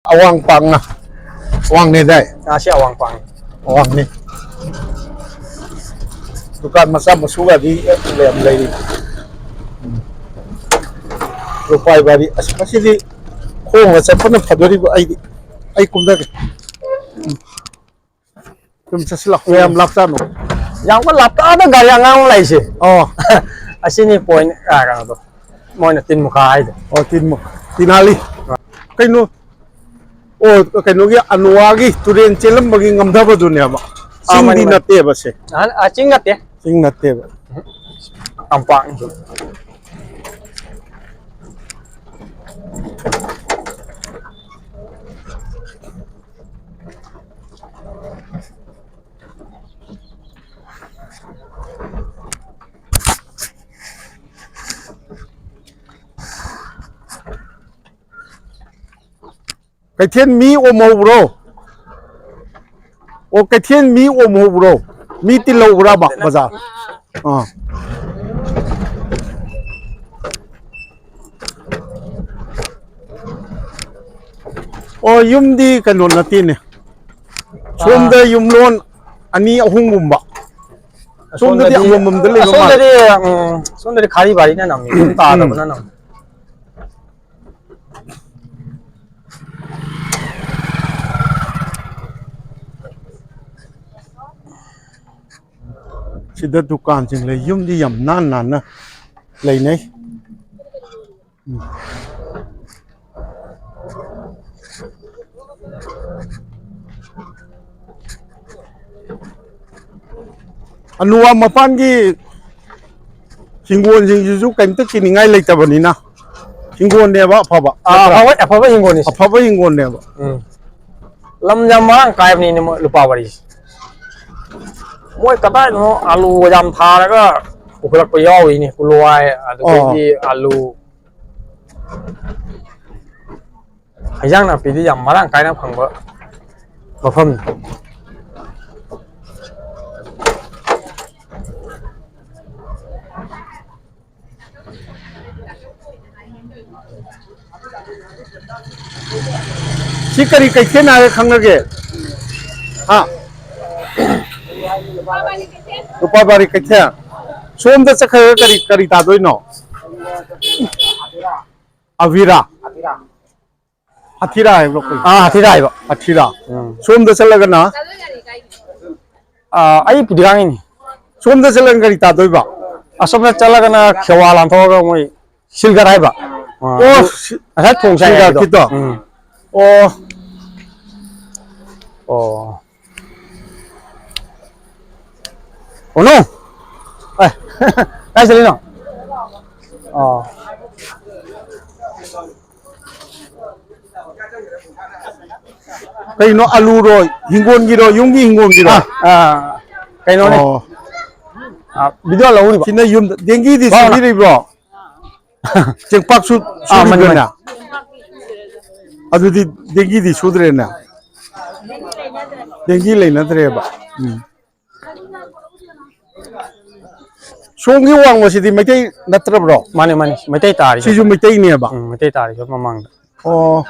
awang pang na awang ni dai siya awang pang awang ni dukan masa masuga di lem lay rupai bari asmasi di khong sa phana phadori ai kumda tum saslak yam lakta no yang ko lapta da gari ngang lai si oh asini point ka to mo na tin mukha ai oh tinali kaino oh kaino gi anuagi turen chelam bagi ngamdha badu ne ba singdi nate ba se ching nate ba ampang cái thiên mi ôm hộp rồi, ô cái thiên mi ôm hộp rồi, mi tin lâu ra bạc bao giờ, ô yum đi cái nón là tin này, xôm đây yum luôn, anh ấy hung bùm bạc, xôm đây anh bùm đây lên mà, xôm đây khari bari na nami, ta da na nam. chỉ đất dukaan chừng lấy yum đi yam nan nan na lấy này anuwa mapan gi hingon jing ju kan tak kini ngai lei tabani na hingon ne ba pha ba apa hingon ni pha ba hingon ne ba lam jam ma kai ni ni lupa bari moi kata no alu jam tha la ga ukulak pa yaw ni kulwai adu ki alu hayang na pi di jam marang kai na phang ba mafam si kari kai ken na khang na ge ha rupa bari kai thya som da chakha kari ta doi no avira athira hai bro athira hai ba athira som da chalaga na ai pudigang ni som da chalaga kari ta doi ba asom da chalaga na khewa lan tho ga moi silgar hai ba oh asa thong sai ga kito oh oh oh no ai ai sali no oh kai no alu ro hingon gi ro yung gi hingon gi ro kai no ne video lo ni ba sina yum dengi di sini ri bro cheng pak su man na adu di dengi di sudre na dengi le na tre ba songi wang mo si di mai natra bro mane mai tai tari si ju mai tai ne ba mai tai tari so mamang oh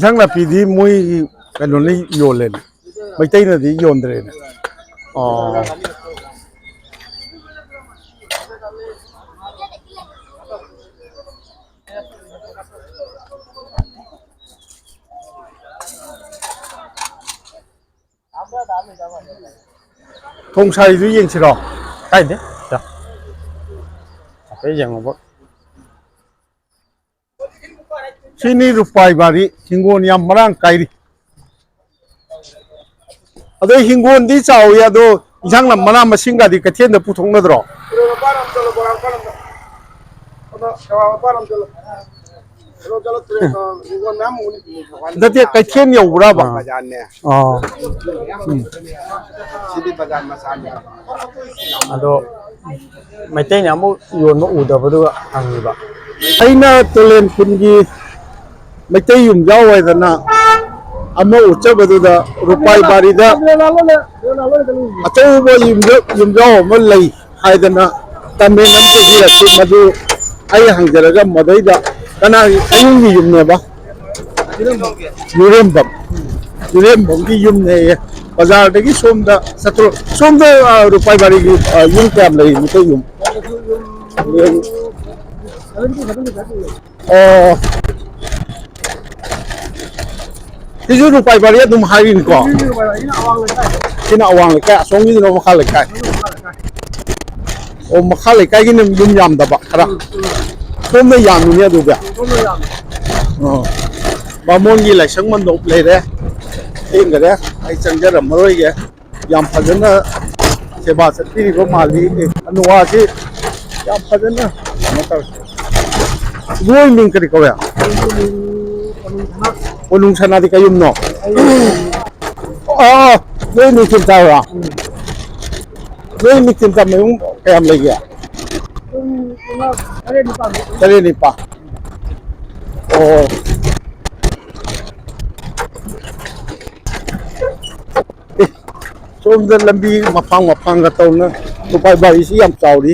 Sang là vì đi mui cái nó lấy dồn lên, mấy tay là đi dồn lên. Thông sai dưới yên chỉ đó. Cái đấy, dạ. Cái gì mà Sini rupai bari hingon yang marang kairi. Ado hingon di chao ya do yang nam mana masinga di katien da putong na dro. ꯅꯠꯇꯦ ꯀꯩꯊꯦꯜ ꯌꯧꯕ꯭ꯔꯕ ꯑꯣ ꯑꯗꯣ ꯃꯩꯇꯩꯅ ꯑꯃꯨꯛ ꯌꯣꯟꯕ ꯎꯗꯕꯗꯨꯒ ꯍꯪꯉꯤꯕ ꯑꯩꯅ ꯇꯨꯂꯦꯟ ꯈꯨꯟꯒꯤ ꯃꯩꯇꯩ ꯌꯨꯝꯖꯥꯎ ꯑꯣꯏꯗꯅ ꯑꯃ ꯎꯠꯆꯕꯗꯨꯗ ꯔꯨꯄꯥꯏ ꯕꯥꯔꯤꯗ ꯑꯆꯧꯕ ꯌꯨꯝꯖꯥꯎ ꯑꯃ ꯂꯩ ꯍꯥꯏꯗꯅ ꯀꯃꯦꯟ ꯑꯃ ꯄꯤꯕꯤꯔꯛꯈꯤ ꯃꯗꯨ ꯑꯩ ꯍꯪꯖꯔꯒ ꯃꯗꯩꯗ ꯀꯅꯥꯒꯤ ꯑꯌꯨꯡꯒꯤ ꯌꯨꯝꯅꯦꯕ ꯌꯨꯔꯦꯝꯕꯝꯒꯤ ꯌꯨꯝꯅꯦꯌꯦ ꯕꯖꯥꯔꯗꯒꯤ ꯁꯣꯝꯗ ꯆꯠꯇ꯭ꯔꯣ ꯁꯣꯝꯗ ꯔꯨꯄꯥꯏ ꯕꯥꯔꯤꯒꯤ ꯌꯨꯝ ꯀꯌꯥꯝ ꯂꯩ ꯃꯩꯇꯩ ꯌꯨꯝ ꯑꯣ ꯁꯤꯁꯨ ꯔꯨꯄꯥꯏ ꯕꯥꯔꯤ ꯑꯗꯨꯝ ꯍꯥꯏꯔꯤꯅꯤꯀꯣ ꯁꯤꯅ ꯑꯋꯥꯡ ꯂꯩꯀꯥꯏ ꯑꯁꯣꯝꯒꯤꯗꯨꯅ ꯃꯈꯥ ꯂꯩꯀꯥꯏ ꯑꯣ ꯃꯈꯥ ꯂꯩꯀꯥꯏꯒꯤꯅ ꯌꯨꯝ ꯌꯥꯝꯗꯕ ꯈꯔ ꯁꯣꯝꯗ ꯌꯥꯝꯃꯤꯅꯦ ꯑꯗꯨꯗꯤ ꯕꯥꯃꯣꯟꯒꯤ ꯂꯥꯏꯁꯪ ꯃꯟꯗꯣꯞ ꯂꯩꯔꯦ ꯊꯦꯡꯈꯔꯦ ꯑꯩ ꯆꯪꯖꯔꯝꯃꯔꯣꯏꯒꯦ ꯌꯥꯝ ꯐꯖꯅ ꯁꯦꯕꯥ ꯆꯠꯄꯤꯔꯤꯕ ꯃꯥꯜꯂꯤ ꯑꯅꯨꯋꯥꯁꯤ ꯌꯥꯝ ꯐꯖꯅ ꯀꯩꯅꯣ ꯇꯧꯔꯦ ꯅꯣꯏ ꯃꯤꯡ ꯀꯔꯤ ꯀꯧꯋꯦ ꯀꯣꯅꯨꯡ ꯁꯅꯥꯗꯤ ꯀꯩ ꯌꯨꯝꯅꯣ ꯅꯣꯏ ꯅꯨꯡꯊꯤꯜ ꯆꯥꯕ꯭ꯔꯥ ꯅꯣꯏ ꯅꯨꯡꯊꯤꯜ ꯃꯌꯨꯝ ꯀꯌꯥꯝ ꯂꯩꯒꯦ ꯇꯔꯦꯠ ꯅꯤꯄꯥꯜ ꯑꯣ ꯁꯣꯝꯗ ꯂꯝꯕꯤ ꯃꯄꯥꯡꯒ ꯇꯧꯅ ꯔꯨꯄꯥꯏ ꯕꯥꯔꯤꯁꯤ ꯌꯥꯝ ꯆꯥꯎꯔꯤ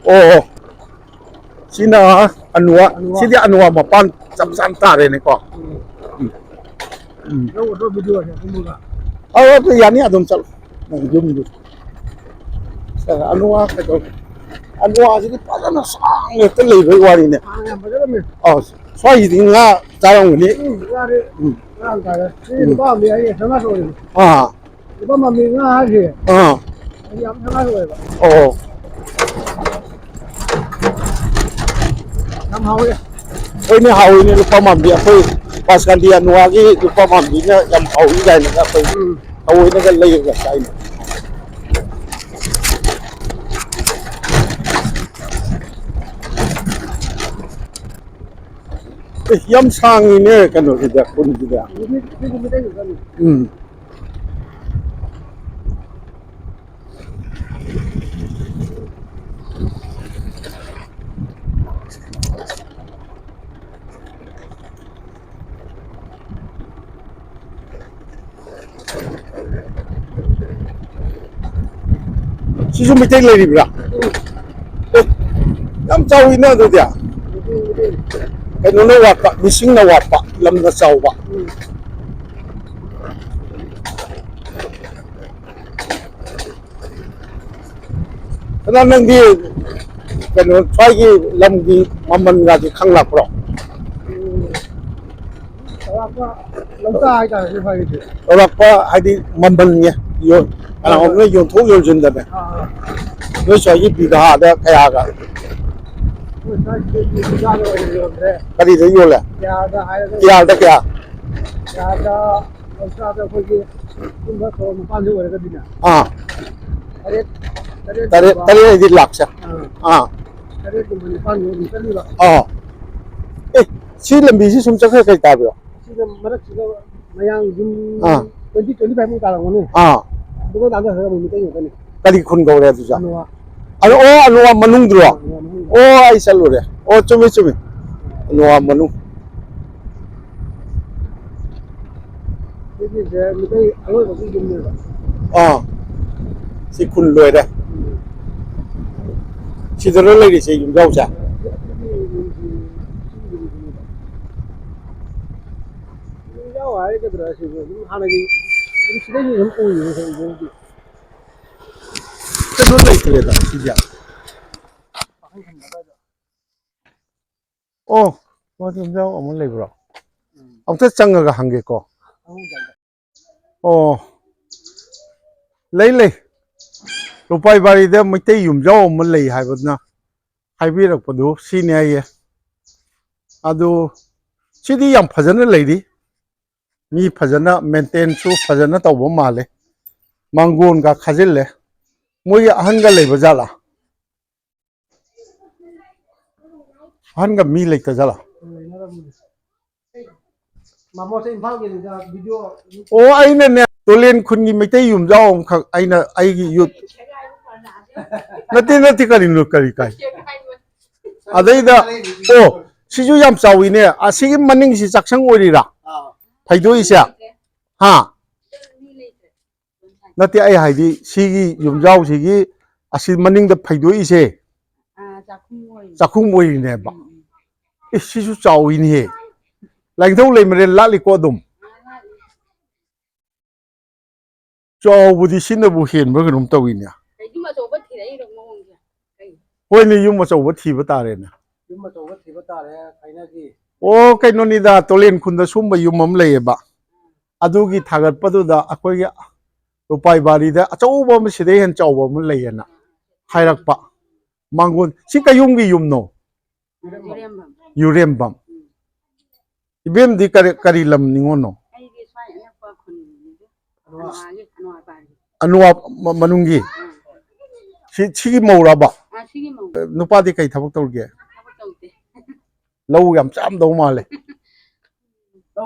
ꯑꯣ ꯁꯤꯅ ꯑꯅꯨꯋꯥ ꯁꯤꯗꯤ ꯑꯅꯨꯋꯥ ꯃꯄꯥꯟ ꯆꯞ ꯆꯥꯅ ꯇꯥꯔꯦꯅꯦꯀꯣ ꯌꯥꯅꯤ ꯑꯗꯨꯝ ꯆꯠꯂꯣ ꯌꯨꯝꯗꯨ ꯑꯅꯨꯋꯥ ꯀꯩꯗꯧꯒꯦ ꯑꯅꯨꯋꯥꯁꯤꯗꯤ ꯐꯖꯅ ꯁꯥꯡꯅ ꯍꯦꯛꯇ ꯂꯩꯕꯒꯤ ꯋꯥꯔꯤꯅꯦ ꯁ꯭ꯋꯥꯏꯁꯤꯗꯤ ꯉꯥ ꯆꯥꯔꯝꯒꯅꯤ ꯑꯣ ꯍꯣꯏꯅꯦ ꯍꯥꯎꯏꯅꯦ ꯂꯨꯄꯥ ꯃꯥꯟꯕꯤ ꯑꯩꯈꯣꯏ ꯄꯥꯁꯀꯥꯟꯗꯤ ꯑꯅꯨꯋꯥꯒꯤ ꯂꯨꯄꯥ ꯃꯥꯟꯕꯤꯅ ꯌꯥꯝ ꯍꯥꯎꯏ ꯀꯥꯏꯅꯒ ꯑꯩꯈꯣই ꯊꯑꯣꯏꯅꯒ ꯂꯩꯔꯒ ꯆꯥꯏꯅꯦ ꯌꯥꯝ ꯁꯥꯡꯉꯤꯅꯦ ꯀꯩꯅꯣꯁꯤꯗ ꯈꯨꯟꯁꯤꯗ ꯁꯤꯁꯨ ꯃꯩꯇꯩ ꯂꯩꯔꯤꯕ꯭ꯔꯥ ꯌꯥꯝ ꯆꯥꯎꯋꯤꯅ ꯑꯗꯨꯗꯤ ꯀꯩꯅꯣꯅ ꯋꯥꯠꯄ ꯃꯤꯁꯤꯡꯅ ꯋꯥꯠꯄ ꯂꯝꯅ ꯆꯥꯎꯕ ꯑꯗ ꯅꯪꯗꯤ ꯀꯩꯅꯣ ꯁ꯭ꯋꯥꯏꯒꯤ ꯂꯝꯒꯤ ꯃꯃꯜꯒꯗꯤ ꯈꯪꯂꯛꯄ꯭ꯔꯣ ꯂꯧꯔꯛꯄ ꯍꯥꯏꯗꯤ ꯃꯃꯜꯅꯦ ꯀꯅꯥꯒꯨꯝꯕꯅ ꯌꯣꯟꯊꯣꯛ ꯌꯣꯟꯁꯤꯟꯗꯅꯦ ꯅꯣꯏ ꯁ꯭ꯋꯥꯏꯒꯤ ꯕꯤꯘꯥꯗ ꯀꯌꯥꯒ ꯀꯔꯤꯗ ꯌꯣꯜꯂꯦ ꯀꯤꯌꯥꯔꯗ ꯀꯌꯥ ꯇꯔꯦꯠ ꯍꯥꯏꯗꯤ ꯂꯥꯛꯁꯦ ꯑꯦ ꯁꯤ ꯂꯝꯕꯤꯁꯤ ꯁꯨꯝ ꯆꯠꯈ꯭ꯔ ꯀꯩ ꯇꯥꯕ꯭ꯔꯣ ꯃꯔꯛꯁꯤꯗ ꯃꯌꯥꯡ ꯌꯨꯝ 20-25 ꯃꯨꯛ ꯇꯥꯔꯝꯒꯅꯤ ꯑꯗꯨꯒ ꯇꯥꯟꯊꯈ꯭ꯔꯒ ꯑꯃꯨꯛ ꯃꯩꯇꯩ ꯉꯥꯛꯇꯅꯤ ꯀꯔꯤ ꯈꯨꯟ ꯀꯧꯔꯦ ꯑꯗꯨꯁꯨ ꯑꯗꯣ ꯑꯣ ꯑꯅꯨꯋꯥ ꯃꯅꯨꯡꯗꯨꯔꯣ ꯑꯣ ꯑꯩ ꯆꯠꯂꯨꯔꯦ ꯑꯣ ꯆꯨꯝꯃꯤ ꯑꯅꯨꯋꯥ ꯃꯅꯨꯡ ꯁꯤꯒꯤꯁꯦ ꯃꯩꯇꯩ ꯑꯔꯣꯏꯕꯒꯤ ꯌꯨꯝꯅꯦꯕ ꯁꯤ ꯈꯨꯟ ꯂꯣꯏꯔꯦ ꯁꯤꯗꯔ ꯂꯩꯔꯤꯁꯦ ꯌꯨꯝꯖꯥꯎꯁꯦ ꯌꯨꯝꯖꯥꯎ ꯍꯥꯏꯒꯗ꯭ꯔꯥ ꯁꯤꯁꯨ ꯑꯗꯨꯝ ꯍꯥꯟꯅꯒꯤ ꯁꯤꯗꯩꯁꯨ ꯑꯗꯨꯝ ꯎꯏꯌꯦ ꯀꯩꯅꯣ ꯂꯩꯇ꯭ꯔꯦꯗ ꯁꯤꯁꯦ ꯑꯣ ꯃꯣꯏ ꯌꯨꯝꯖꯥꯎ ꯑꯃꯨꯛ ꯂꯩꯕ꯭ꯔꯣ ꯑꯝꯇ ꯆꯪꯉꯒ ꯍꯪꯒꯦꯀꯣ ꯑꯣ ꯂꯩ ꯔꯨꯄꯥꯏ ꯕꯥꯔꯤꯗ ꯃꯩꯇꯩ ꯌꯨꯝꯖꯥꯎ ꯑꯃ ꯂꯩ ꯍꯥꯏꯕꯗꯨꯅ ꯍꯥꯏꯕꯤꯔꯛꯄꯗꯨ ꯁꯤꯅꯦ ꯍꯥꯏꯌꯦ ꯑꯗꯨ ꯁꯤꯗꯤ ꯌꯥꯝ ꯐꯖꯅ ꯂꯩꯔꯤ ꯃꯤ ꯐꯖꯅ ꯃꯦꯟꯇꯦꯟꯁꯨ ꯐꯖꯅ ꯇꯧꯕ ꯃꯥꯜꯂꯦ ꯃꯥꯡꯒꯣꯟꯒ ꯈꯥꯖꯤꯜꯂꯦ ꯃꯣꯏꯒꯤ ꯑꯍꯟꯒ ꯂꯩꯕ ꯖꯥꯠꯂꯥ ฮันกับมีเล็กแต่จะหรอ มาโมเสอินฟังกันจะวิดีโอ โอ้ไอ้นั่นเนี่ยตัวเล่นคุณยิ่งไม่ได้ยุ่มเจ้าขักไอ้น่ะไอ้ยุดนั่นที่กันนู่นกันอีกไงอะไรเด้อโอ้สิจูยามสาวิเนี่ยอาศิกิมันนิ่งสิจักช่างอวยละไทยด้วยเสียฮะนั่นที่ไอ้ไฮดีสิกิยุ่มเจ้าสิกิอาศิมันนิ่งเด็ไทยด้วยเสียจักคุ้งอวยเนี่ยบ้าเอ๊ะสิจูสาวิเนี่ยหลังจากเลยมันเรียนละลิโกดุมจอบุตรสินบุเห็นเมื่อกี้นุ่มตัววินเนี่ยโอ้ยนี่ยุ่งมาจากวัดที่วัดตาเรนนะ ยุมาโจวัตถิวัตตาเลยใครน่าที่ โอ้ใครนนี่ดาตัวเล่นคุณจะชุ่มไปยุ่มมั่มเลยบะอะดูกี่ทากัดปะดูดาอะคุยอะรูปไปบารีดาเจ้าบ่มันสิได้เห็นเจ้าบ่มันเลยนะใครรักปะมังกุนสิกายุ่งกี่ยุ่มโนยูเรียมบัมอีเบมดีการิลำนิงโนอนุวามันุงกีชิกิมูระบะนุปาดีใครทำตัวเกี่ยเรายำซ้ำดูมาเลย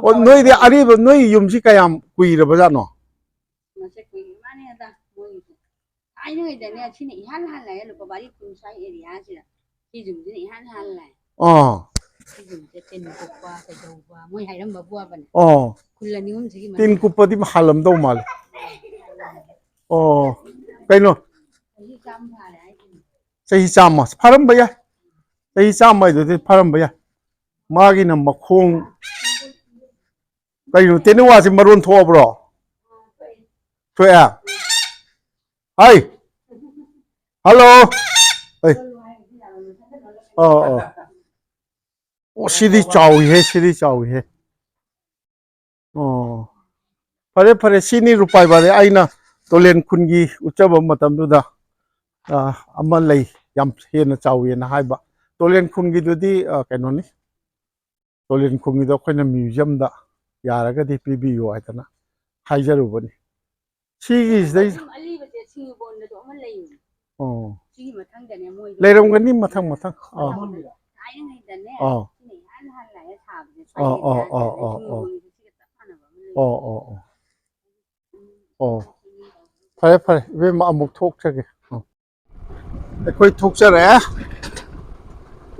โอ้หน่วยเดียอะไรแบบหน่วยยุ่มชิกายามคุยระเบิดจ้ะเนาะอ๋ออ๋อตีนกุปติมฮัลลัมดูมาเลยอ๋อไปโน่ใช่จำมั้ยพารัมไปยังใช่จำมั้ยดูที่พารัมไปยังมากินน้ำมะขงไปโน่เทนว่าสิมารุนทัวร์บรอช่วยอ่ะเฮ้ยฮัลโหลเฮ้ยอ๋อโอ้สิริจ้าวเฮ้สิริจ้าวเฮ้อ๋อพอสินี่รูปไปบาร์ไอ้น่ะตัวเล่นคุณกีอุจจาระมาทำดูดาอามันเลยยำเห็นจ้าวเห็นหายบะตัวเล่นคุณกีดูดีแค่นั้นนี่ตัวเล่นคุณกีดูคนนั้นมิวเซียมดะยาระก็ที่พีบีอยู่ไอ้ท่านนะหายจะรู้บ่นี่ชีกิสได้อ๋อเลยลงกันนี่มาทั้งอ๋ออ๋ออ๋ออ๋ออ๋ออ๋ออ๋ออ๋ออ๋ออ๋อพอเว้ยมาอมุกทุกข์ใช่ไหมไอ้คุยทุกข์ใช่ไหม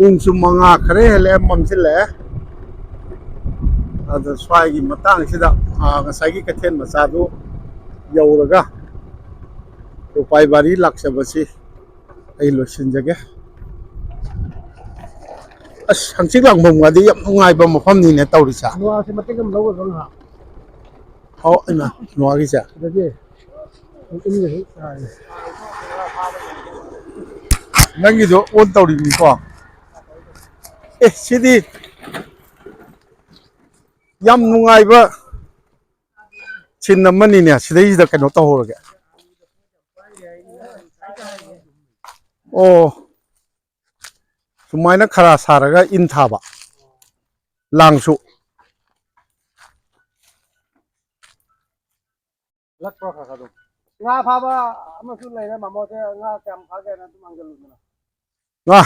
อุ้งสุมังอาคเร่เล่มันสิแหละแต่สวายกิมาตั้งสิดะก็ใส่กิกระเทียนมาซาดูยาวเลยก็รูปไปบารีลักษณะบัสิไอ้ลูกชิ้นจังเกะหันสิหลังมุมก็ดีง่ายบ่มาพร้อมนี่เนี่ยตัวดิฉัน นัวสิมาติ้งกันเราก็ต้องหา เอาไอ้มาหนัวกี่จ้ะ เดี๋ยวนี้อันนี้เลยใช่ นั่งกี่ตัวอ้วนตัวดิมีกว่าเอ๊ะสิดียำนุ่งไงบ่ชินน้ำมันนี่เนี่ยสิได้ยินกันโนโต้เลยแกโอ้สมัยนั้นคาราสาระก็อินทาบะลังสุ ลักก็ขาดดูงาพาว่ามันสุดเลยนะมาโมเสงาแกมพาแกนั่นตุมังกรลุนะงา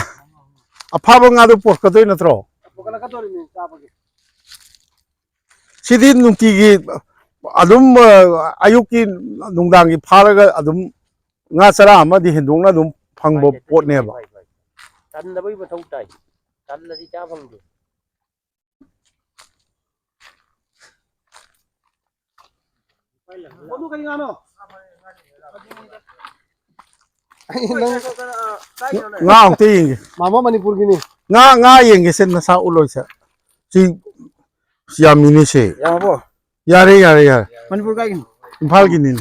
อาภาพงาดูปวดกระตุ้นนั่นตรอ พวกเราก็ตัวนี้จ้าพวกนี้ สิดีนุ่งตีกีอดุมอายุกินนุ่งดังกีพาระก็อดุมงาสระมาดีเห็นดวงนะดุมพังบบปวดเนี่ยบ่ ตันนะไม่มาทุ่งใจตันละที่จ้าฟังดู โอ้ดูกันงานเนาะ งาตียิง มาโมมณีปุรกินี งายิงเส้นน่ะซาอุลอยซะสิยามินิเช ยาบ่ ยาเรมณีปุรกัน อิมพาลกินนี่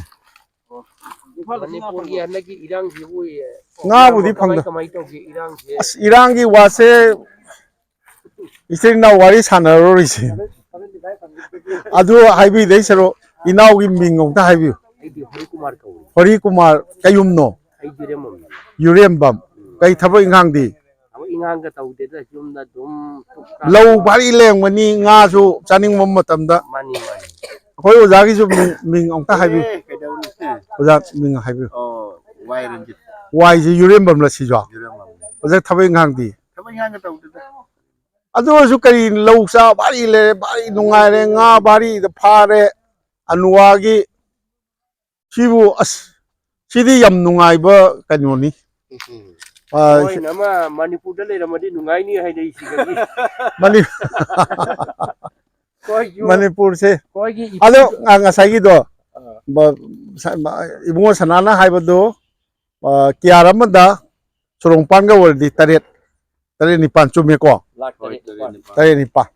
มันนี่พูดยันนักอิรังที่วุ้ย งาบุดีพังดะ ทำไมต้องอิรังที่ อิรังกีวาเซอิสรินาวาริสานารอริสิอะดูไฮบีเดชโรอินาวกิมิงงตาไฮบี ไอ้ที่ฮริกุมารเขา ฮริกุมารกายุมโน ไอ้ยูเรมัม ยูเรียมบัมกายทับอิงหังดี เอาอิงหังก็ต้องเด็ดจุ่มนะจุ่มทุกครั้ง เราบารีเลงวันนี้งาสูจานิงมัมมาตำดะ มันนี่ คอยอุจากิสูมิงองตาไฮบี ไปเดี๋ยวนี้ อุจามิงไฮบี โอ้วายเรนจิต วายจียูเรียมบัมละสิจ้า ยูเรมัม อุจาทับอิงหังดี ทำไมอิงหังก็ต้องเด็ด ꯑꯗꯨ ꯑꯣꯏꯔꯁꯨ ꯀꯔꯤ ꯂꯧ ꯆꯥ ꯚꯥꯔꯤ ꯂꯩꯔꯦ ꯚꯥꯔꯤ ꯅꯨꯡꯉꯥꯏꯔꯦ ꯉꯥ ꯚꯥꯔꯤꯗ ꯐꯥꯔꯦ ꯑꯅꯨꯋꯥꯒꯤ ꯁꯤꯕꯨ ꯑꯁ ꯁꯤꯗꯤ ꯌꯥꯝ ꯅꯨꯡꯉꯥꯏꯕ ꯀꯩꯅꯣꯅꯤ ꯍꯣꯏꯅ ꯑꯃ ꯃꯅꯤꯄꯨꯔꯗ ꯂꯩꯔꯝꯃꯗꯤ ꯅꯨꯡꯉꯥꯏꯅꯤ ꯍꯥꯏꯅꯩ ꯁꯤꯒꯗꯤ ꯃꯅꯤꯄꯨꯔꯁꯦ ꯈꯣꯏꯒꯤ ꯑꯗꯣ ꯉꯁꯥꯏꯒꯤꯗꯣ ꯏꯕꯨꯡꯉꯣ ꯁꯅꯥꯅ ꯍꯥꯏꯕꯗꯣ ꯀꯤꯌꯥꯔ ꯑꯃꯗ ꯁꯣꯔꯣꯡꯄꯥꯟꯒ ꯑꯣꯏꯔꯗꯤ ꯇꯔꯦꯠ ꯅꯤꯄꯥꯜ ꯆꯨꯝꯃꯦꯀꯣ ꯇꯔꯦꯠ ꯅꯤꯄꯥꯜ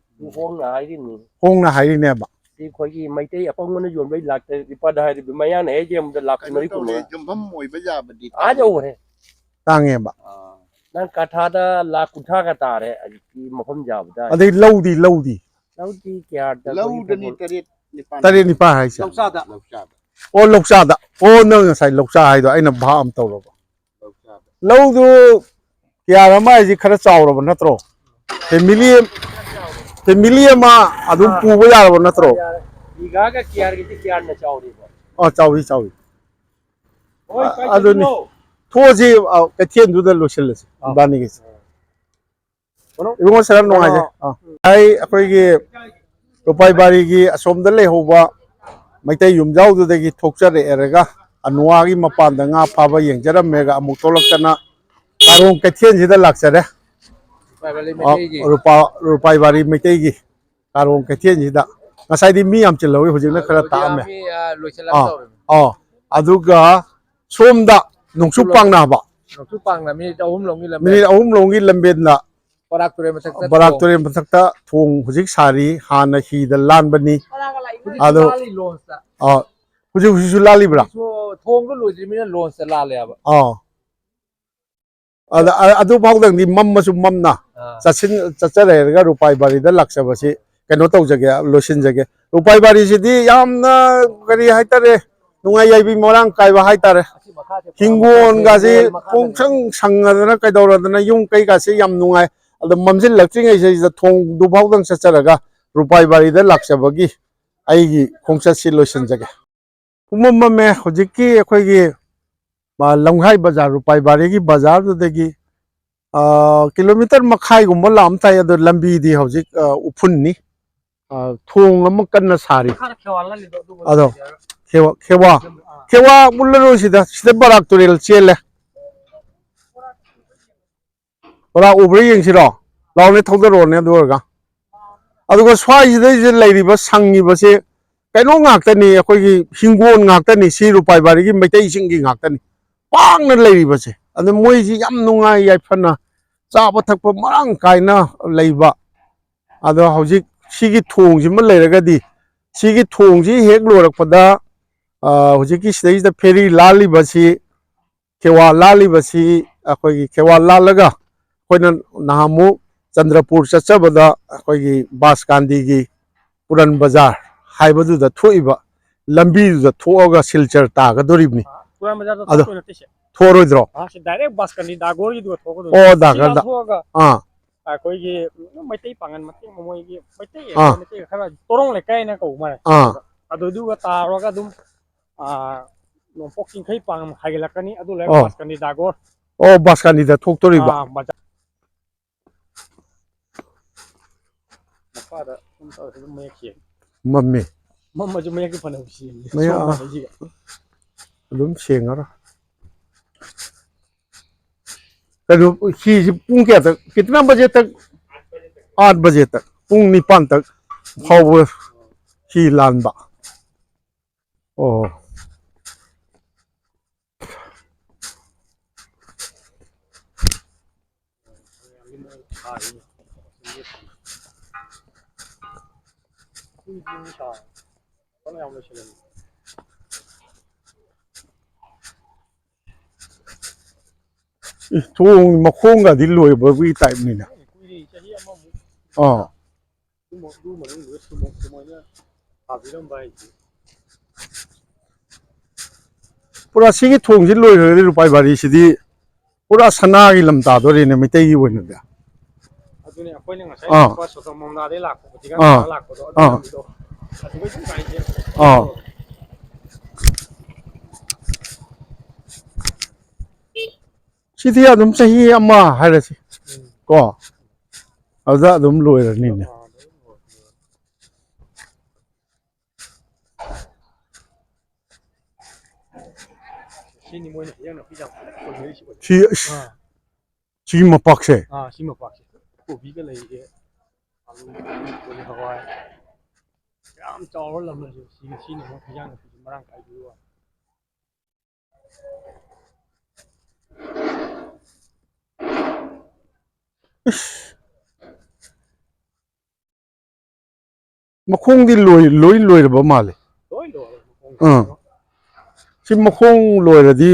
ꯍꯣꯡꯅ ꯍꯥꯏꯔꯤꯅꯦꯕ ꯑꯩꯈꯣꯏꯒꯤ ꯃꯩꯇꯩ ꯑꯄꯪꯕꯅ ꯌꯣꯟꯕꯩ ꯂꯥꯛ ꯇꯔꯦꯠ ꯅꯤꯄꯥꯜꯗ ꯍꯥꯏꯔꯤꯕ ꯃꯌꯥꯡꯅ ꯍꯦꯛ ꯌꯦꯡꯕꯗ ꯂꯥꯛ ꯃꯔꯤ ꯀꯨꯟꯃꯉꯥ ꯌꯨꯝꯐꯝ ꯑꯣꯏꯕ ꯌꯥꯕꯗꯤ ꯌꯧꯈ꯭ꯔꯦ ꯇꯥꯡꯉꯦꯕ ꯅꯪ ꯀꯊꯥꯗ ꯂꯥꯛ ꯀꯨꯟꯊ꯭ꯔꯥꯒ ꯇꯥꯔꯦ ꯍꯧꯖꯤꯛꯀꯤ ꯃꯐꯝ ꯌꯥꯕꯗ ꯑꯗꯩ ꯂꯧꯗꯤ ꯂꯧꯗꯤ ꯀꯌꯥꯗ ꯂꯧꯗꯅꯤ ꯇꯔꯦꯠ ꯅꯤꯄꯥꯜ ꯍꯥꯏꯁꯦ ꯂꯧꯆꯥꯗ ꯑꯣ ꯂꯧꯆꯥꯗ ꯑꯣ ꯅꯪ ꯉꯁꯥꯏ ꯂꯧꯆꯥ ꯍꯥꯏꯗꯣ ꯑꯩꯅ ꯚꯥꯞ ꯑꯃ ꯇꯧꯔꯕ ꯂꯧꯗꯨ ꯀꯤꯌꯥꯔ ꯑꯃ ꯍꯥꯏꯁꯤ ꯈꯔ ꯆꯥꯎꯔꯕ ꯅꯠꯇ꯭ꯔꯣ ꯐꯦꯃꯤꯂꯤ ꯑꯃ ꯑꯗꯨꯝ ꯄꯨꯕ ꯌꯥꯔꯕ ꯅꯠꯇ꯭ꯔꯣ ꯕꯤꯘꯥꯒ ꯀꯤꯌꯥꯔꯒꯤꯗꯤ ꯀꯤꯌꯥꯔꯅ ꯆꯥꯎꯔꯤꯕ ꯆꯥꯎꯏ ꯑꯗꯨꯅꯤ ꯊꯣꯛꯑꯁꯤ ꯀꯩꯊꯦꯜꯗꯨꯗ ꯂꯣꯏꯁꯤꯜꯂꯁꯤ ꯏꯕꯥꯅꯤꯒꯤꯁꯤ ꯏꯕꯨꯡꯉꯣ ꯁꯔ ꯅꯨꯡꯉꯥꯏꯖꯩ ꯑꯩꯈꯣꯏꯒꯤ ꯔꯨꯄꯥꯏꯕꯥꯔꯤꯒꯤ ꯑꯁꯣꯝꯗ ꯂꯩꯍꯧꯕ ꯃꯩꯇꯩ ꯌꯨꯝꯖꯥꯎꯗꯨꯗꯒꯤ ꯊꯣꯛꯆꯔꯛꯑꯦꯔꯒ ꯑꯅꯨꯋꯥꯒꯤ ꯃꯄꯥꯟꯗ ꯉꯥ ꯐꯥꯕ ꯌꯦꯡꯖꯔꯝꯃꯦꯒ ꯑꯃꯨꯛ ꯊꯣꯛꯂꯛꯇꯅ ꯀꯥꯔꯣꯡ ꯀꯩꯊꯦꯜꯁꯤꯗ ꯂꯥꯛꯆꯔꯦ ꯔꯨꯄꯥꯏꯕꯥꯔꯤ ꯃꯩꯇꯩꯒꯤ ꯀꯥꯔꯣꯡ ꯀꯩꯊꯦꯜꯁꯤꯗ ꯉꯁꯥꯏꯗꯤ ꯃꯤ ꯌꯥꯝ ꯆꯤꯜꯍꯧꯋꯤ ꯍꯧꯖꯤꯛꯅ ꯈꯔ ꯇꯥꯑꯝꯃꯦ ꯑꯗꯨꯒ ꯁꯣꯝꯗ ꯅꯣꯡꯆꯨꯞ ꯄꯥꯡꯅꯕ ꯃꯤꯅꯤꯠ ꯑꯍꯨꯝ ꯂꯣꯝꯒꯤ ꯂꯝꯕꯦꯟꯗ ꯕꯔꯥꯛ ꯇꯨꯔꯦꯟ ꯃꯊꯛꯇ ꯊꯣꯡ ꯍꯧꯖꯤꯛ ꯁꯥꯔꯤ ꯍꯥꯟꯅ ꯍꯤꯗ ꯂꯥꯟꯕꯅꯤ ꯑꯗꯣ ꯍꯧꯖꯤꯛꯁꯨ ꯂꯥꯜꯂꯤꯕ꯭ꯔꯥ ꯊꯣꯡꯗꯣ ꯂꯣꯏꯗ꯭ꯔꯤꯕꯅꯤꯅ ꯂꯣꯟꯁꯇ ꯂꯥꯜꯂꯦꯕ ꯑꯗꯨ ꯐꯥꯎꯗꯪꯗꯤ ꯃꯝꯃꯁꯨ ꯃꯝꯅ ꯆꯠꯆꯔꯦꯔꯒ ꯔꯨꯄꯥꯏꯕꯥꯔꯤꯗ ꯂꯥꯛꯆꯕꯁꯤ ꯀꯩꯅꯣ ꯇꯧꯖꯒꯦ ꯂꯣꯏꯁꯤꯟꯖꯒꯦ ꯔꯨꯄꯥꯏꯕꯥꯔꯤꯁꯤꯗꯤ ꯌꯥꯝꯅ ꯀꯔꯤ ꯍꯥꯏꯇꯥꯔꯦ ꯅꯨꯡꯉꯥꯏ ꯌꯥꯏꯕꯤ ꯃꯔꯥꯡ ꯀꯥꯏꯕ ꯍꯥꯏꯇꯥꯔꯦ ꯍꯤꯡꯒꯣꯜꯒꯁꯤ ꯄꯨꯡꯁꯪ ꯁꯪꯉꯗꯅ ꯀꯩꯗꯧꯔꯗꯅ ꯌꯨꯝ ꯀꯩꯀꯥꯁꯤ ꯌꯥꯝ ꯅꯨꯡꯉꯥꯏ ꯑꯗꯣ ꯃꯝꯁꯤꯜꯂꯛꯇ꯭ꯔꯤꯉꯩꯁꯤꯗ ꯊꯣꯡꯗꯨ ꯐꯥꯎꯗꯪ ꯆꯠꯆꯔꯒ ꯔꯨꯄꯥꯏꯕꯥꯔꯤꯗ ꯂꯥꯛꯆꯕꯒꯤ ꯑꯩꯒꯤ ꯈꯣꯡꯆꯠꯁꯤ ꯂꯣꯏꯁꯤꯟꯖꯒꯦ ꯄꯨꯡꯃꯝ ꯃꯝꯃꯦ ꯍꯧꯖꯤꯛꯀꯤ ꯑꯩꯈꯣꯏꯒꯤ ꯂꯝꯈꯥꯏ ꯕꯖꯥꯔ ꯔꯨꯄꯥꯏꯕꯥꯔꯤꯒꯤ ꯕꯖꯥꯔꯗꯨꯗꯒꯤ ꯀꯤꯂꯣꯃꯤꯇꯔ ꯃꯈꯥꯏꯒꯨꯝꯕ ꯂꯥꯛꯑꯝ ꯇꯥꯏ ꯑꯗꯣ ꯂꯝꯕꯤꯗꯤ ꯍꯧꯖꯤꯛ ꯎꯐꯨꯟꯅꯤ ꯊꯣꯡ ꯑꯃ ꯀꯟꯅ ꯁꯥꯔꯤ ꯑꯗꯣ ꯈꯦꯋꯥ ꯃꯨꯜꯂꯔꯣꯏ ꯁꯤꯗ ꯕꯔꯥꯛ ꯇꯨꯔꯦꯜ ꯆꯦꯜꯂꯦ ꯕꯔꯥꯛ ꯎꯕ꯭ꯔꯥ ꯌꯦꯡꯁꯤꯔꯣ ꯂꯥꯎꯅꯦ ꯊꯧꯗꯔꯛꯑꯣꯅꯦ ꯑꯗꯨ ꯑꯣꯏꯔꯒ ꯑꯗꯨꯒ ꯁ꯭ꯋꯥꯏꯁꯤꯗꯩꯁꯤꯗ ꯂꯩꯔꯤꯕ ꯁꯪꯉꯤꯕꯁꯦ ꯀꯩꯅꯣ ꯉꯥꯛꯇꯅꯤ ꯑꯩꯈꯣꯏꯒꯤ ꯍꯤꯡꯒꯣꯜ ꯉꯥꯛꯇꯅꯤ ꯁꯤ ꯔꯨꯄꯥꯏꯕꯥꯔꯤꯒꯤ ꯃꯩꯇꯩꯁꯤꯡꯒꯤ ꯉꯥꯛꯇꯅꯤ ꯄꯥꯛꯅ ꯂꯩꯔꯤꯕꯁꯦ ꯑꯗꯨ ꯃꯣꯏꯁꯤ ꯌꯥꯝ ꯅꯨꯡꯉꯥꯏ ꯌꯥꯏꯐꯅ ꯆꯥꯕ ꯊꯛꯄ ꯃꯔꯥꯡ ꯀꯥꯏꯅ ꯂꯩꯕ ꯑꯗꯣ ꯍꯧꯖꯤꯛ ꯁꯤꯒꯤ ꯊꯣꯡꯁꯤꯃ ꯂꯩꯔꯒꯗꯤ ꯁꯤꯒꯤ ꯊꯣꯡꯁꯤ ꯍꯦꯛ ꯂꯣꯏꯔꯛꯄꯗ ꯍꯧꯖꯤꯛꯀꯤ ꯁꯤꯗꯩꯁꯤꯗ ꯐꯦꯔꯤ ꯂꯥꯜꯂꯤꯕꯁꯤ ꯈꯦꯋꯥ ꯂꯥꯜꯂꯤꯕꯁꯤ ꯑꯩꯈꯣꯏꯒꯤ ꯈꯦꯋꯥ ꯂꯥꯜꯂꯒ ꯑꯩꯈꯣꯏꯅ ꯅꯍꯥꯟꯃꯨꯛ ꯆꯟꯗ꯭ꯔꯄꯨꯔ ꯆꯠꯆꯕꯗ ꯑꯩꯈꯣꯏꯒꯤ ꯕꯥꯁꯀꯥꯟꯗꯤꯒꯤ ꯄꯨꯔꯟ ꯕꯖꯥꯔ ꯍꯥꯏꯕꯗꯨꯗ ꯊꯣꯛꯏꯕ ꯂꯝꯕꯤꯗꯨꯗ ꯊꯣꯛꯑꯒ ꯁꯤꯜꯆꯔ ꯇꯥꯒꯗꯣꯔꯤꯕꯅꯤ ꯑꯗꯣ ꯊꯣꯛꯑꯔꯣꯏꯗ꯭ꯔꯣ ꯑꯣ ꯗꯥꯒꯔꯗ ꯑꯩꯈꯣꯏꯒꯤ ꯃꯩꯇꯩ ꯄꯥꯡꯒꯟ ꯃꯇꯦꯛ ꯃꯣꯏꯒꯤ ꯃꯩꯇꯩ ꯈꯔ ꯇꯣꯔꯣꯡ ꯂꯩꯀꯥꯏꯅ ꯀꯧꯕ ꯃꯥꯜꯂꯦ ꯑꯗꯨꯗꯨꯒ ꯇꯥꯔꯒ ꯑꯗꯨꯝ ꯅꯣꯡꯄꯣꯛ ꯆꯤꯡꯈꯩ ꯄꯥꯡ ꯍꯥꯏꯒꯠꯂꯛꯀꯅꯤ ꯑꯗꯨ ꯂꯩꯔꯒ ꯕꯥꯁꯀꯟꯗꯤ ꯗꯥꯒꯣꯔ ꯑꯣ ꯕꯥꯁꯀꯥꯟꯗꯤꯗ ꯊꯣꯛꯇꯣꯔꯤꯕ ꯃꯈꯥꯗ ꯁꯨꯝ ꯇꯧꯔꯁꯨ ꯑꯗꯨꯝ ꯃꯌꯦꯛ ꯁꯦꯡꯉꯤ ꯃꯝꯃꯤ ꯃꯝꯃꯁꯨ ꯃꯌꯦꯛꯇꯤ ꯐꯅꯕ ꯁꯦꯡꯉꯤ ꯑꯗꯨꯝ ꯁꯦꯡꯉꯔꯣꯏ कल पुंग क्या तक कितना बजे तक 8 बजे तक पुंग निपान तक फाव ही लानबा ओ थोंग मखोंगदि लोइबगी टाइपनिना पूरा सिगी थोंगसि लोइरदि रुपाइबारी सिदि पूरा सनागी lump तादोरेने मितैगी ओइनदि अदुने अखोइने ngasai pa sotomongdade lakpodi ga lakpodo adubido adubai sum gaije सिदी अदुम सही अमा हाइरसि को ꯑꯗꯨꯗ ꯑꯗꯨꯝ ꯂꯣꯏꯔꯅꯤꯅꯦ ꯁꯤꯅꯤ ꯃꯣꯏꯅ ꯍꯤꯟꯖꯥꯡ ꯅꯥꯄꯤ ꯌꯥꯝ ꯀꯣꯟꯅꯔꯤꯁꯤ ꯁꯤ ꯁꯤꯒꯤ ꯃꯄꯥꯛꯁꯦ ꯁꯤ ꯃꯄꯥꯛꯁꯦ ꯀꯣꯕꯤꯒ ꯂꯩꯔꯤꯁꯦ ꯑꯂꯨ ꯀꯣꯂꯤ ꯍꯋꯥꯏ ꯌꯥꯝ ꯆꯥꯎꯔ ꯂꯝꯅꯁꯨ ꯁꯤꯅ ꯑꯃꯨꯛ ꯍꯤꯟꯖꯥꯡ ꯅꯥꯄꯤꯁꯤ ꯃꯔꯥꯡ ꯀꯥꯏꯕꯒꯤ ꯋꯥꯅꯤ ꯃꯈꯣꯡꯗꯤ ꯂꯣꯏ ꯂꯣꯏꯔꯕ ꯃꯥꯜꯂꯦ ꯂꯣꯏ ꯂꯣꯏꯔꯦ ꯁꯤ ꯃꯈꯣꯡ ꯂꯣꯏꯔꯗꯤ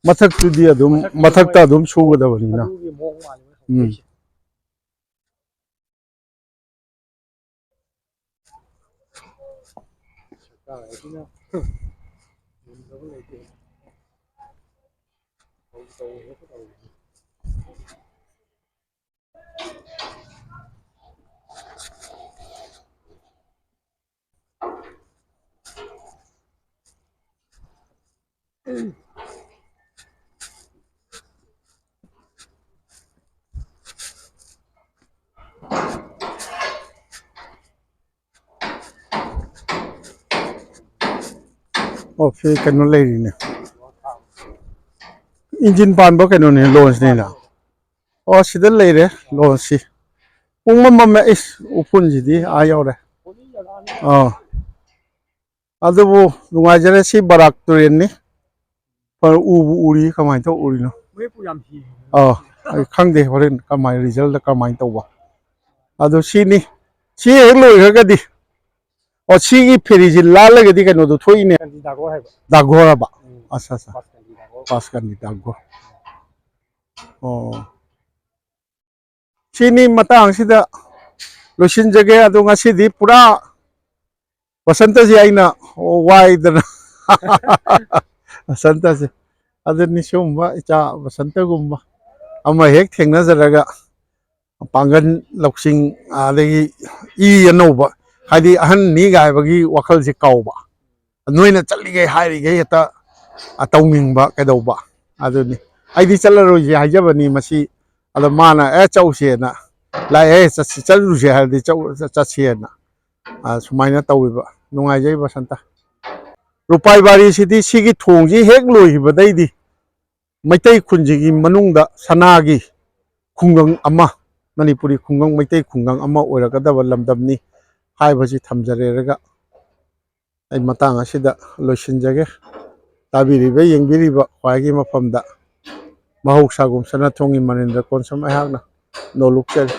ꯃꯊꯛꯇꯨꯗꯤ ꯑꯗꯨꯝ ꯃꯊꯛꯇ ꯑꯗꯨꯝ ꯁꯨꯒꯗꯕꯅꯤꯅ ꯑꯗꯨꯒꯤ ꯃꯑꯣꯡ ꯃꯥꯜꯂꯤ ꯍꯧꯖꯤꯛꯁꯦ ꯁꯤꯅ ꯉꯝꯗꯕ ꯂꯩꯇꯦ ꯑꯣ ꯁꯤ ꯀꯩꯅꯣ ꯂꯩꯔꯤꯅꯦ ꯏꯟꯖꯤꯟ ꯄꯥꯟꯕ ꯀꯩꯅꯣꯅꯦ ꯂꯣꯟꯁꯅꯤꯅ ꯑꯣ ꯁꯤꯗ ꯂꯩꯔꯦ ꯂꯣꯟꯁꯤ ꯄꯨꯡꯃꯝ ꯃꯝꯃꯦ ꯏꯁ ꯎꯐꯨꯟꯁꯤꯗꯤ ꯌꯧꯔꯦ ꯑꯗꯨꯕꯨ ꯅꯨꯡꯉꯥꯏꯖꯔꯦ ꯁꯤ ꯕꯔꯥꯛ ꯇꯨꯔꯦꯟꯅꯤ ꯎꯕꯨ ꯎꯔꯤ ꯀꯃꯥꯏꯅ ꯇꯧ ꯎꯔꯤꯅꯣ ꯑꯩ ꯈꯪꯗꯦ ꯍꯣꯔꯦꯟ ꯀꯃꯥꯏꯅ ꯔꯤꯖꯜꯗ ꯀꯃꯥꯏꯅ ꯇꯧꯕ ꯑꯗꯣ ꯁꯤꯅꯤ ꯁꯤ ꯍꯦꯛ ꯂꯣꯏꯈ꯭ꯔꯒꯗꯤ ꯑꯣ ꯁꯤꯒꯤ ꯐꯦꯔꯤꯁꯤ ꯂꯥꯜꯂꯒꯗꯤ ꯀꯩꯅꯣꯗꯣ ꯊꯣꯛꯏꯅꯦ ꯗꯥꯒꯣꯔꯕ ꯑꯁ ꯑꯁ ꯄꯥꯁꯀꯟꯒꯤ ꯗꯥꯒꯣꯔ ꯑꯣ ꯁꯤꯅꯤ ꯃꯇꯥꯡꯁꯤꯗ ꯂꯣꯏꯁꯤꯟꯖꯒꯦ ꯑꯗꯣ ꯉꯁꯤꯗꯤ ꯄꯨꯔꯥ ꯕꯁꯟꯇꯁꯦ ꯑꯩꯅ ꯋꯥꯏꯗꯅ ꯕꯁꯟꯇꯁꯦ ꯑꯗꯨꯅꯤ ꯁꯤꯒꯨꯝꯕ ꯏꯆꯥ ꯕꯁꯟꯇꯒꯨꯝꯕ ꯑꯃ ꯍꯦꯛ ꯊꯦꯡꯅꯖꯔꯒ ꯄꯥꯡꯒꯜ ꯂꯧꯁꯤꯡ ꯑꯗꯒꯤ ꯑꯅꯧꯕ ꯍꯥꯏꯗꯤ ꯑꯍꯟꯅꯤꯒ ꯍꯥꯏꯕꯒꯤ ꯋꯥꯈꯜꯁꯦ ꯀꯥꯎꯕ ꯅꯣꯏꯅ ꯆꯠꯂꯤꯒꯩ ꯍꯥꯏꯔꯤꯈꯩ ꯍꯦꯛꯇ ꯇꯧꯅꯤꯡꯕ ꯀꯩꯗꯧꯕ ꯑꯗꯨꯅꯤ ꯑꯩꯗꯤ ꯆꯠꯂꯔꯣꯏꯁꯦ ꯍꯥꯏꯖꯕꯅꯤ ꯃꯁꯤ ꯑꯗꯣ ꯃꯥꯅ ꯆꯧꯁꯦꯅ ꯂꯥꯛꯑꯦ ꯆꯠꯂꯨꯁꯦ ꯍꯥꯏꯔꯗꯤ ꯆꯠꯁꯦꯅ ꯁꯨꯃꯥꯏꯅ ꯇꯧꯋꯦꯕ ꯅꯨꯡꯉꯥꯏꯖꯩ ꯕꯁꯟꯇ ꯔꯨꯄꯥꯏ ꯕꯥꯔꯤꯁꯤꯗꯤ ꯁꯤꯒꯤ ꯊꯣꯡꯁꯤ ꯍꯦꯛ ꯂꯣꯏꯈꯤꯕꯗꯩꯗꯤ ꯃꯩꯇꯩ ꯈꯨꯟꯁꯤꯒꯤ ꯃꯅꯨꯡꯗ ꯁꯅꯥꯒꯤ ꯈꯨꯡꯒꯪ ꯑꯃ ꯃꯅꯤꯄꯨꯔꯤ ꯈꯨꯡꯒꯪ ꯃꯩꯇꯩ ꯈꯨꯡꯒꯪ ꯑꯃ ꯑꯣꯏꯔꯛꯀꯗꯕ ꯂꯝꯗꯝꯅꯤ ꯍꯥꯏꯕꯁꯤ ꯊꯝꯖꯔꯦꯔꯒ ꯑꯩ ꯃꯇꯥꯡ ꯑꯁꯤꯗ ꯂꯣꯏꯁꯤꯟꯖꯒꯦ ꯇꯥꯕꯤꯔꯤꯕ ꯌꯦꯡꯕꯤꯔꯤꯕ ꯈ꯭ꯋꯥꯏꯒꯤ ꯃꯐꯝꯗ ꯃꯍꯧꯁꯥꯒꯨꯝ ꯁꯅꯥꯊꯣꯡꯒꯤ ꯃꯅꯤꯟꯗ꯭ꯔ ꯀꯣꯟꯁꯝ ꯑꯩꯍꯥꯛꯅ ꯅꯣꯜꯂꯨꯛꯆꯔꯤ